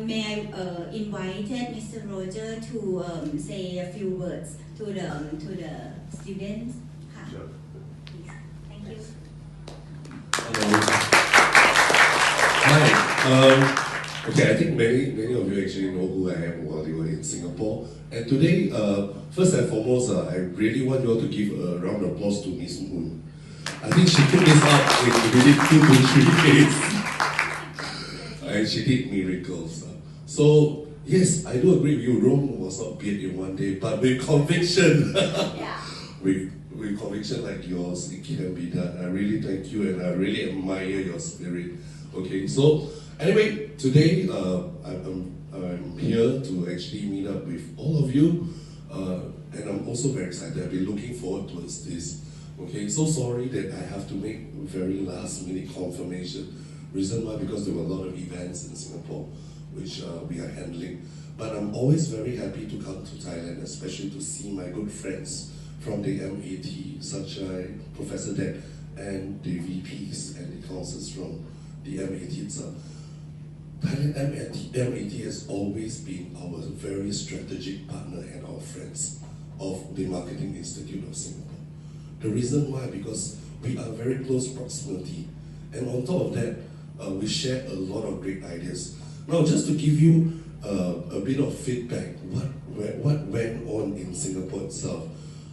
may I invite Mr. Roger to say a few words to the students? Sure. Please. Thank you. Hello. Hi. Okay, I think many of you actually know who I am while you were in Singapore. And today, first and foremost, I really want you all to give a round of applause to Miss Moon. I think she took this up in within 2 to 3 days. And she did miracles. So, yes, I do agree with you, Rome was not built in one day, but with conviction. Yeah. With conviction like yours, it can be done. I really thank you and I really admire your spirit. Okay, so anyway, today I'm here to actually meet up with all of you, and I'm also very excited. I've been looking forward towards this. Okay, so sorry that I have to make very last minute confirmation. Reason why, because there were a lot of events in Singapore which we are handling. But I'm always very happy to come to Thailand, especially to see my good friends from the MAT, such as Professor Dek and the VPs and the councils from the MAT itself. Thailand MAT has always been our very strategic partner and our friends of the Marketing Institute of Singapore. The reason why, because we are very close proximity, and on top of that, we share a lot of great ideas. Now, just to give you a bit of feedback, what went on in Singapore itself,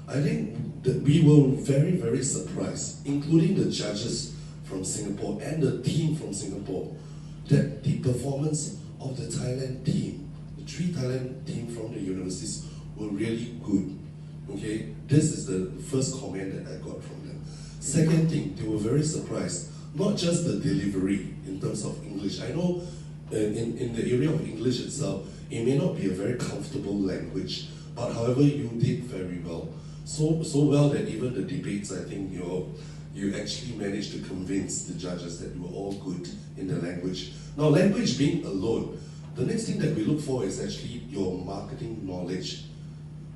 I think that we were very, very surprised, including the judges from Singapore and the team from Singapore, that the performance of the Thailand team, the 3 Thailand team from the universities, were really good. Okay, this is the first comment that I got from them. Second thing, they were very surprised, not just the delivery in terms of English. I know in the area of English itself, it may not be a very comfortable language, but however, you did very well. So well that even the debates, I think you actually managed to convince the judges that you were all good in the language. Now, language being alone, the next thing that we look for is actually your marketing knowledge.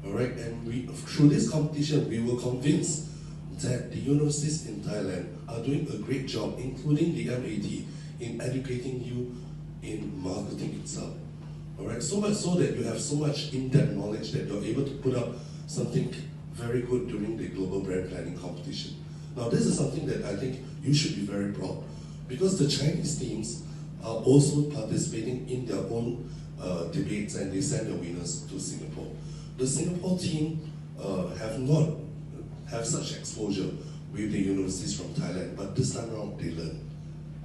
All right, and through this competition, we were convinced that the universities in Thailand are doing a great job, including the MAT, in educating you in marketing itself. All right, so much so that you have so much in-depth knowledge that you're able to put up something very good during the global brand planning competition. Now, this is something that I think you should be very proud, because the Chinese teams are also participating in their own debates, and they send their winners to Singapore. The Singapore team have not have such exposure with the universities from Thailand, but this time around they learn.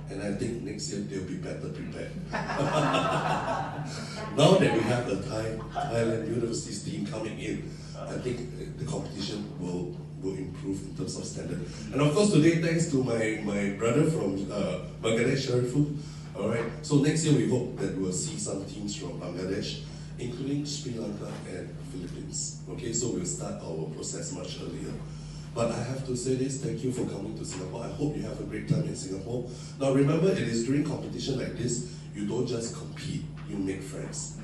And I think next year they'll be better prepared. Now that we have a Thailand universities team coming in, I think the competition will improve in terms of standard. And of course today, thanks to my brother from Bangladesh, Sharifu. All right, so next year we hope that we'll see some teams from Bangladesh, including Sri Lanka and Philippines. Okay, so we'll start our process much earlier. But I have to say this, thank you for coming to Singapore. I hope you have a great time in Singapore. Now remember, it is during competition like this, you don't just compete, you make friends.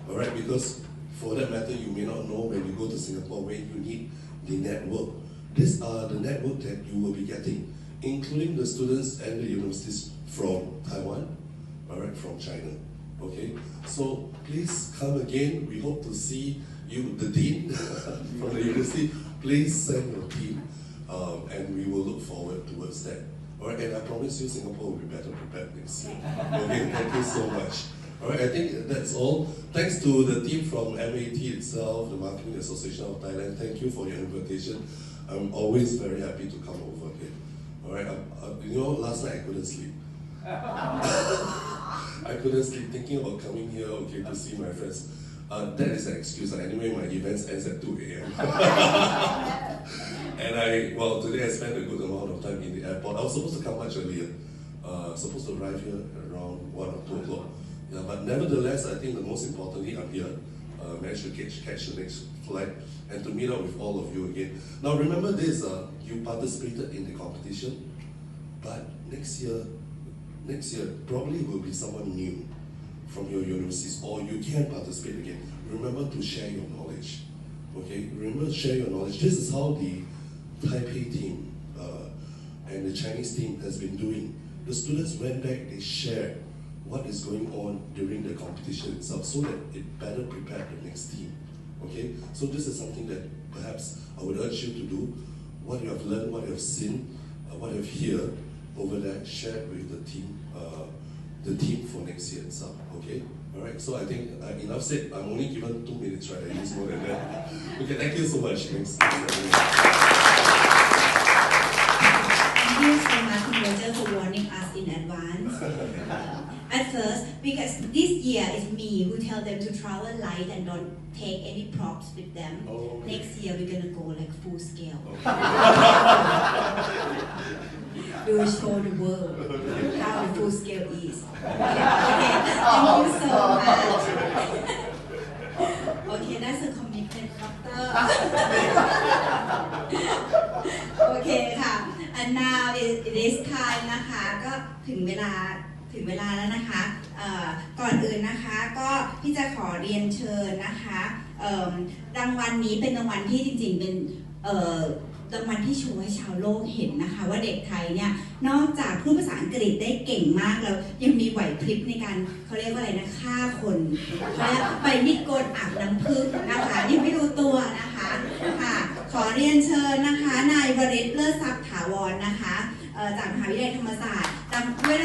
All right, because for that matter, you may not know when you go to Singapore where you need the network. These are the network that you will be getting, including the students and the universities from Taiwan, all right, from China. Okay, so please come again. We hope to see you, the dean from the university. Please send your team, and we will look forward towards that. All right, and I promise you, Singapore will be better prepared next year. Okay, thank you so much. All right, I think that's all. Thanks to the team from MAT itself, the Marketing Association of Thailand. Thank you for your invitation. I'm always very happy to come over here. All right, last night I couldn't sleep. I couldn't sleep thinking about coming here, okay, to see my friends. That is an excuse. Anyway, my events ends at 2 a.m. And today I spent a good amount of time in the airport. I was supposed to come much earlier. Supposed to arrive here around 1 or 2 o'clock. Yeah, but nevertheless, I think the most importantly, I'm here. Managed to catch the next flight and to meet up with all of you again. Now remember this, you participated in the competition, but next year probably will be someone new from your universities, or you can participate again. Remember to share your knowledge. Okay, remember to share your knowledge. This is how the Taipei team and the Chinese team has been doing. The students went back, they shared what is going on during the competition itself so that it better prepare the next team. Okay, so this is something that perhaps I would urge you to do. What you have learned, what you have seen, what you have heard over there, share with the team for next year itself. Okay, all right. So I think enough said. I'm only given 2 minutes, right? I use more than that. Okay, thank you so much. Thanks. Thank you so much, Roger, for warning us in advance. At first, because this year is me who tell them to travel light and don't take any props with them. Oh, okay. Next year, we're gonna go like full scale. Okay. We will show the world how the full scale is. Okay, thank you so much. Okay, that's a commitment factor. Okay ค่ะ and now it is time นะคะก็ถึงเวลาแล้วนะคะก่อนอื่นนะคะก็พี่จะขอเรียนเชิญนะคะรางวัลนี้เป็นรางวัลที่จริงๆเป็นรางวัลที่โชว์ให้ชาวโลกเห็นนะคะว่าเด็กไทยเนี่ยนอกจากพูดภาษาอังกฤษได้เก่งมากแล้วยังมีไหวพริบในการเขาเรียกว่าอะไรนะฆ่าคนเขาเรียกไปนิโกนอาบน้ำผึ้งนะคะยังไม่รู้ตัวนะคะค่ะขอเรียนเชิญนะคะนายวริศ เลิศทรัพย์ถาวรนะคะจากมหาวิทยาลัยธรรมศาสตร์ด้วย